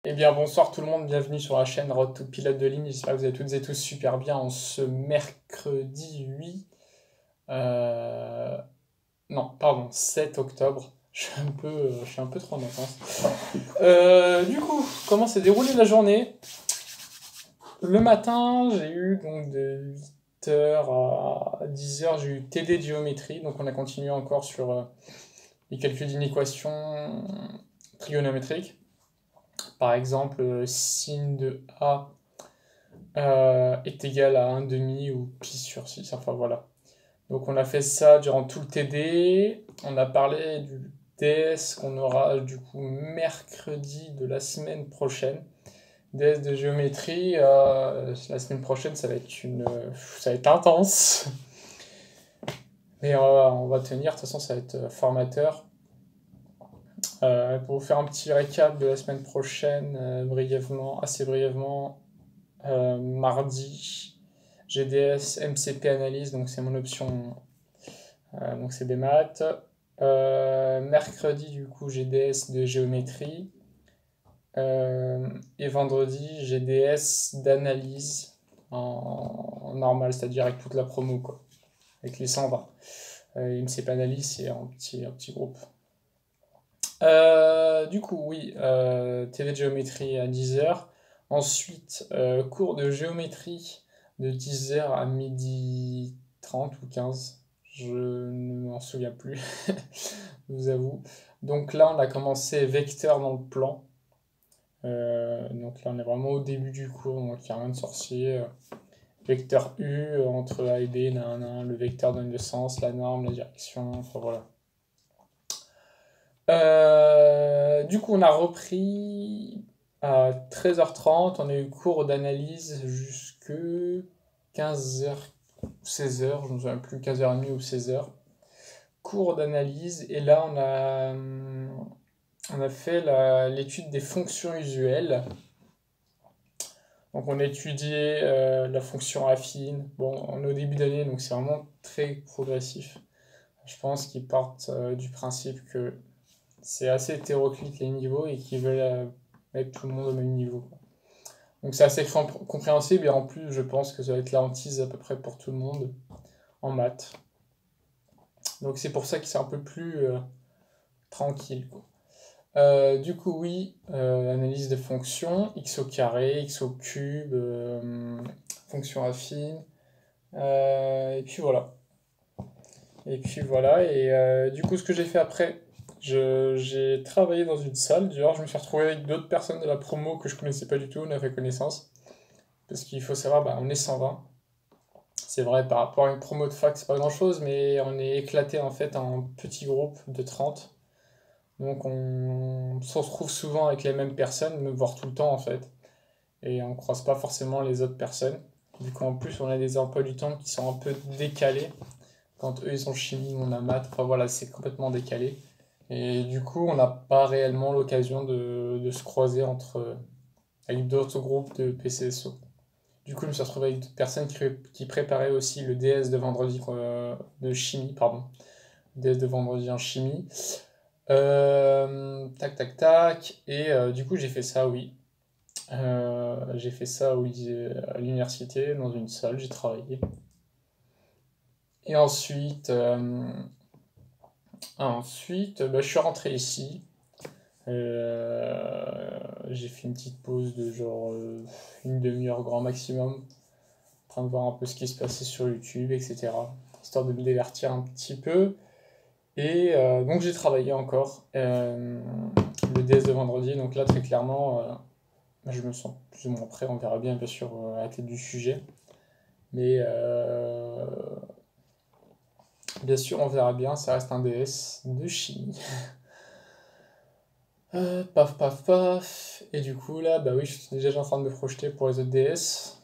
Eh bien, bonsoir tout le monde, bienvenue sur la chaîne Road to Pilote de ligne. J'espère que vous allez toutes et tous super bien en ce mercredi 8. Non, pardon, 7 octobre. Je suis un peu trop en avance. Du coup, comment s'est déroulée la journée? Le matin, j'ai eu donc de 8h à 10h, j'ai eu TD de géométrie. Donc, on a continué encore sur les calculs d'inéquations trigonométriques. Par exemple, sin de A est égal à 1 demi ou pi sur 6. Enfin voilà. Donc on a fait ça durant tout le TD. On a parlé du DS qu'on aura du coup mercredi de la semaine prochaine. DS de géométrie, la semaine prochaine ça va être intense. Mais on va tenir, de toute façon ça va être formateur. Pour vous faire un petit récap de la semaine prochaine, assez brièvement, mardi, GDS, MCP analyse, donc c'est mon option, donc c'est des maths. Mercredi, du coup, GDS de géométrie. Et vendredi, GDS d'analyse en normal, c'est-à-dire avec toute la promo, quoi, avec les 120. MCP analyse, c'est un petit groupe. Du coup, oui, TV de géométrie à 10h. Ensuite, cours de géométrie de 10h à 12h30 ou 15. Je ne m'en souviens plus, je vous avoue. Donc là, on a commencé vecteur dans le plan. Donc là, on est vraiment au début du cours, donc il n'y a rien de sorcier. Vecteur U entre A et B, le vecteur donne le sens, la norme, la direction, enfin voilà. Du coup, on a repris à 13h30. On a eu cours d'analyse jusque 15h, 16h, je ne me souviens plus, 15h30 ou 16h. Cours d'analyse, et là, on a fait l'étude des fonctions usuelles. Donc, on a étudié la fonction affine. Bon, on est au début d'année, donc c'est vraiment très progressif. Je pense qu'ils partent du principe que c'est assez hétéroclite les niveaux et qu'ils veulent mettre tout le monde au même niveau, quoi. Donc c'est assez compréhensible et en plus je pense que ça va être la hantise à peu près pour tout le monde en maths. Donc c'est pour ça que c'est un peu plus tranquille, quoi. Du coup oui, analyse des fonctions, x au carré, x au cube, fonction affine, et puis voilà. Et du coup ce que j'ai fait après, j'ai travaillé dans une salle, d'ailleurs je me suis retrouvé avec d'autres personnes de la promo que je connaissais pas du tout, on a fait connaissance. Parce qu'il faut savoir, bah, on est 120. C'est vrai, par rapport à une promo de fac, c'est pas grand chose, mais on est éclaté en fait en petits groupes de 30. Donc on se retrouve souvent avec les mêmes personnes, voire tout le temps en fait. Et on croise pas forcément les autres personnes. Du coup, en plus, on a des emplois du temps qui sont un peu décalés. Quand eux, ils ont chimie, nous, on a maths. Enfin voilà, c'est complètement décalé. Et du coup, on n'a pas réellement l'occasion de se croiser avec d'autres groupes de PCSO. Du coup, je me suis retrouvé avec d'autres personnes qui préparaient aussi le DS de vendredi, de chimie, pardon. DS de vendredi en chimie. Tac, tac, tac. Et du coup, j'ai fait ça, oui. J'ai fait ça, oui, à l'université, dans une salle, j'ai travaillé. Et ensuite, bah, je suis rentré ici. J'ai fait une petite pause de genre une demi-heure grand maximum, en train de voir un peu ce qui se passait sur YouTube, etc. Histoire de me divertir un petit peu. Et donc j'ai travaillé encore le DS de vendredi. Donc là, très clairement, je me sens plus ou moins prêt. On verra bien sûr, à la tête du sujet. Mais bien sûr, on verra bien. Ça reste un DS de chimie. Paf, paf, paf. Et du coup, là, bah oui, je suis déjà en train de me projeter pour les autres DS.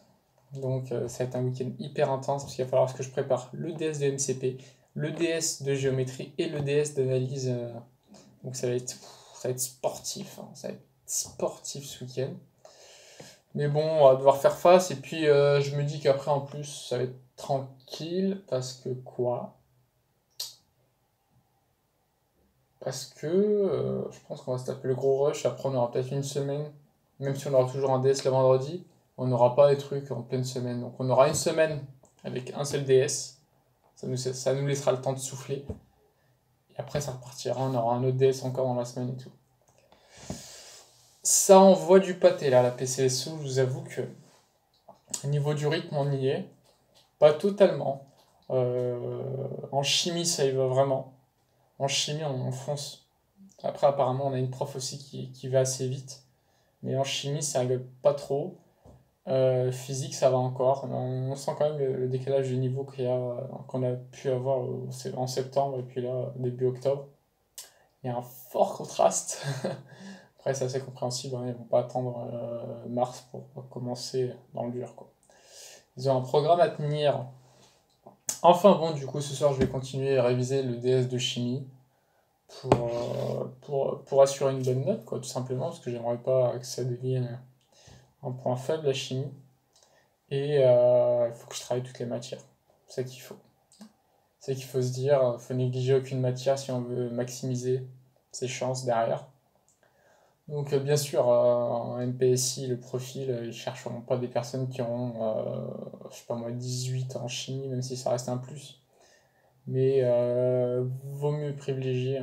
Donc, ça va être un week-end hyper intense parce qu'il va falloir que je prépare le DS de MCP, le DS de géométrie et le DS d'analyse. Donc, ça va être sportif, hein. Ça va être sportif ce week-end. Mais bon, on va devoir faire face. Et puis, je me dis qu'après, en plus, ça va être tranquille. Parce que quoi? Parce que je pense qu'on va se taper le gros rush. Après, on aura peut-être une semaine même si on aura toujours un DS le vendredi, on n'aura pas des trucs en pleine semaine. Donc on aura une semaine avec un seul DS, ça nous laissera le temps de souffler. Et après ça repartira, on aura un autre DS encore dans la semaine et tout. Ça envoie du pâté là, la PCSO, je vous avoue que au niveau du rythme on y est. Pas totalement. En chimie ça y va vraiment. En chimie on fonce. Après apparemment on a une prof aussi qui va assez vite. Mais en chimie ça rigole pas trop. Physique ça va encore. On sent quand même le décalage de niveau qu'on a pu avoir en septembre et puis là début octobre. Il y a un fort contraste. Après, c'est assez compréhensible, hein, ils vont pas attendre mars pour commencer dans le dur, quoi. Ils ont un programme à tenir. Enfin bon, du coup, ce soir, je vais continuer à réviser le DS de chimie pour assurer une bonne note, quoi, tout simplement, parce que j'aimerais pas que ça devienne un point faible, la chimie. Et il faut que je travaille toutes les matières. C'est ça qu'il faut. C'est qu'il faut se dire, il faut négliger aucune matière si on veut maximiser ses chances derrière. Donc bien sûr, en MPSI, le profil, ils chercheront pas des personnes qui auront, je sais pas moi, 18 en chimie, même si ça reste un plus. Mais vaut mieux privilégier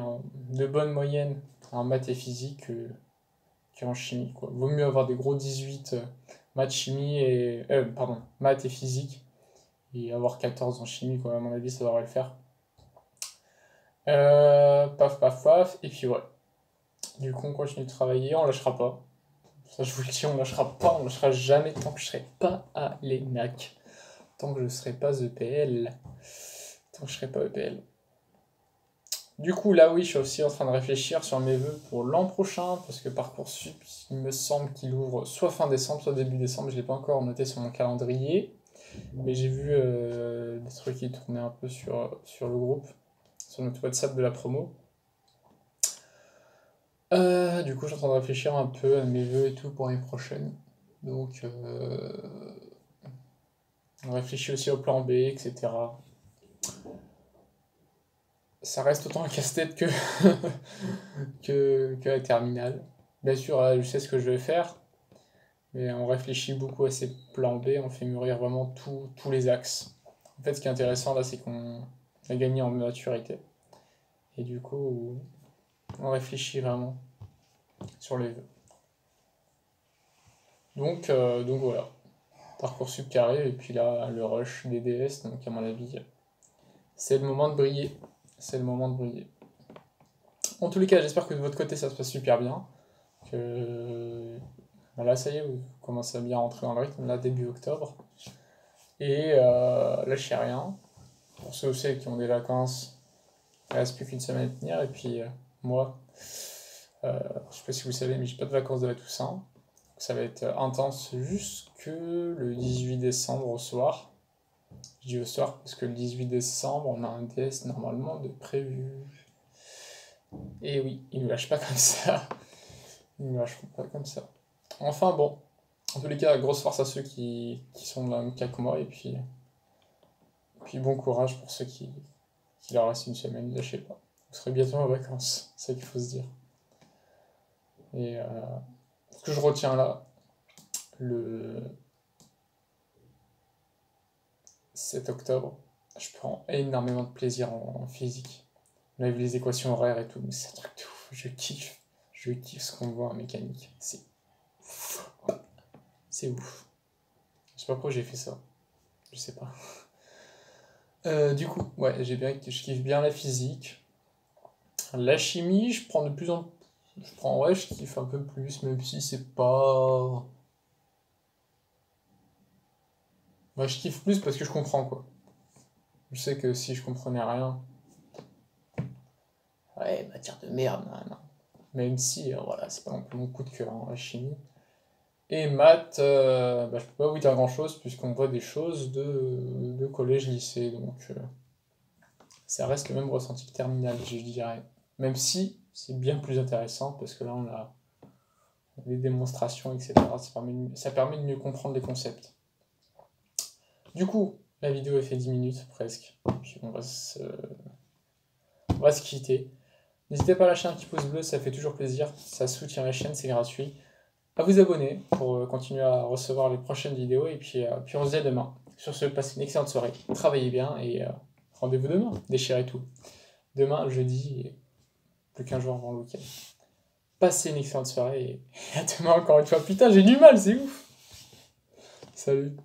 de bonnes moyennes en maths et physique qu'en chimie, quoi. Vaut mieux avoir des gros 18 maths, chimie et... pardon, maths et physique, et avoir 14 en chimie, quoi. À mon avis, ça devrait le faire. Paf, paf, paf, et puis ouais. Du coup, on continue de travailler, on lâchera pas. Ça, je vous le dis, on lâchera pas, on lâchera jamais tant que je serai pas à l'ENAC. Tant que je serai pas EPL. Tant que je serai pas EPL. Du coup, là, oui, je suis aussi en train de réfléchir sur mes vœux pour l'an prochain, parce que Parcoursup, il me semble qu'il ouvre soit fin décembre, soit début décembre. Je l'ai pas encore noté sur mon calendrier, mais j'ai vu des trucs qui tournaient un peu sur le groupe, sur notre WhatsApp de la promo. Du coup, je suis en train de réfléchir un peu à mes vœux et tout pour l'année prochaine. Donc, on réfléchit aussi au plan B, etc. Ça reste autant un casse-tête que la terminale. Bien sûr, là, je sais ce que je vais faire, mais on réfléchit beaucoup à ces plans B, on fait mûrir vraiment tous les axes. En fait, ce qui est intéressant là, c'est qu'on a gagné en maturité. Et du coup, on réfléchit vraiment sur les vœux. Donc voilà. Parcoursup qui arrive, et puis là, le rush des DS, donc à mon avis, c'est le moment de briller. C'est le moment de briller. En tous les cas, j'espère que de votre côté, ça se passe super bien. Que là, ça y est, vous commencez à bien rentrer dans le rythme, là, début octobre. Et lâchez rien. Pour ceux aussi qui ont des vacances, il ne reste plus qu'une semaine à tenir. Et puis, moi, je sais pas si vous savez, mais j'ai pas de vacances de la Toussaint. Ça va être intense jusque le 18 décembre au soir. Je dis au soir parce que le 18 décembre, on a un DS normalement de prévu. Et oui, ils ne lâchent pas comme ça. Ils ne lâcheront pas comme ça. Enfin bon, en tous les cas, grosse force à ceux qui sont dans le même cas que moi. Et puis bon courage pour ceux qui leur restent une semaine, ne lâchez pas. Vous serez bientôt en vacances, c'est ça qu'il faut se dire. Et ce que je retiens là, le 7 octobre, je prends énormément de plaisir en physique. On a vu les équations horaires et tout, mais c'est un truc de ouf. Je kiffe ce qu'on voit en mécanique. C'est ouf. C'est ouf. Je sais pas pourquoi j'ai fait ça. Je sais pas. Du coup, ouais, je kiffe bien la physique. La chimie, je prends de plus en plus. Je kiffe un peu plus, même si c'est pas. Moi, je kiffe plus parce que je comprends, quoi. Je sais que si je comprenais rien. Ouais, matière de merde, non. Même si, voilà, c'est pas non plus mon coup de cœur, hein, la chimie. Et maths, je peux pas vous dire grand chose puisqu'on voit des choses de collège-lycée, donc ça reste le même ressenti que terminal, je dirais. Même si c'est bien plus intéressant parce que là on a des démonstrations, etc. Ça permet de mieux comprendre les concepts. Du coup, la vidéo a fait 10 minutes presque, puis on va se quitter. N'hésitez pas à lâcher un petit pouce bleu, ça fait toujours plaisir, ça soutient la chaîne, c'est gratuit. à vous abonner pour continuer à recevoir les prochaines vidéos. Et puis on se dit à demain. Sur ce, passez une excellente soirée. Travaillez bien et rendez-vous demain. Déchirez tout. Demain, jeudi, et plus qu'un jour avant le week-end. Passez une excellente soirée et à demain encore une fois. Putain, j'ai du mal, c'est ouf. Salut.